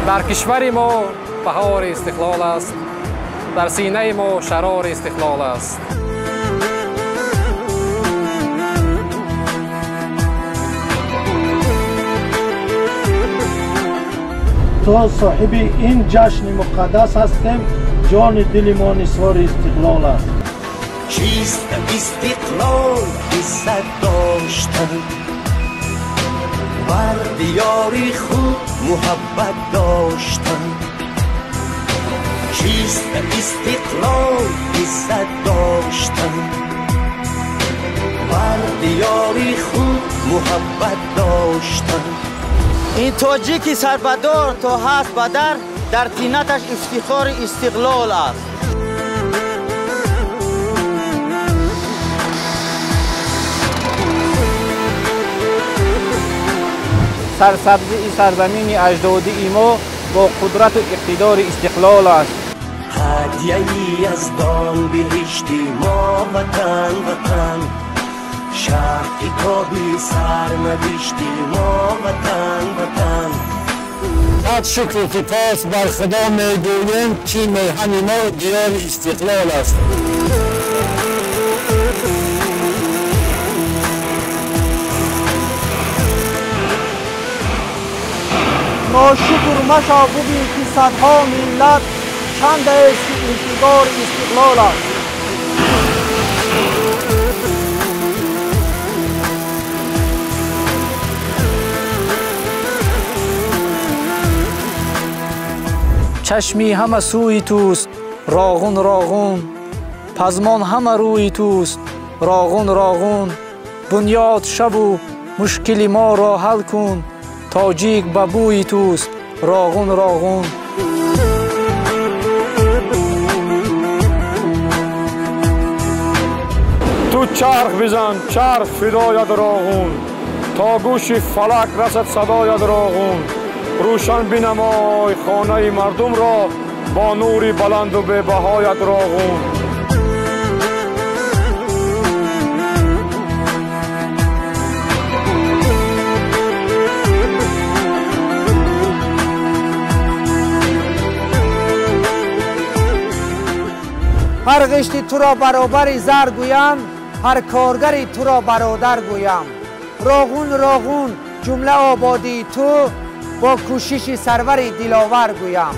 در کشور ما بهار استقلال است، در سینه ما شرار استقلال است. تا صاحب این جشن مقدس هستیم، جان دل ما نثار استقلال است. چیست استقلال؟ عزت داشتن، بر دیار خود محبت داشتن. چیست استقلال؟ عزت داشتن، بر دیار خود محبت داشتن. این تاجیکی سربدار تا هست بدر، در تینتش افتخار استقلال است. سرسبزی سرزمین اجدادی ما با قدرت و اقتدار استقلال است. هدیه‌ای از دان بهشتی ما وطن وطن، شهر کتابی سرنوشتی ما وطن وطن. صد شکر و سپاس بر خدا می‌گوییم که میهن ما دیار استقلال است. ناشکر مشو ببین که صدها ملت چند است که انتظار استقلال است. چشمی همه سوی توست راغون راغون، پزمان همه روی توست راغون راغون. بنیاد شب و مشکل ما را حل کن، تاجیک به بوی توست راغون راغون. تو چرخ بزن چرخ فدایت راغون، تا گوش فلک رسد صدایت راغون. روشن بنمای خانه مردم را، با نوری بلند و بهایت راغون. هر قشتی تو را برابر زر گویم، هر کارگری تو را برادر گویم. راغون راغون جمله آبادی تو، با کوشش سرور دلاور گویم.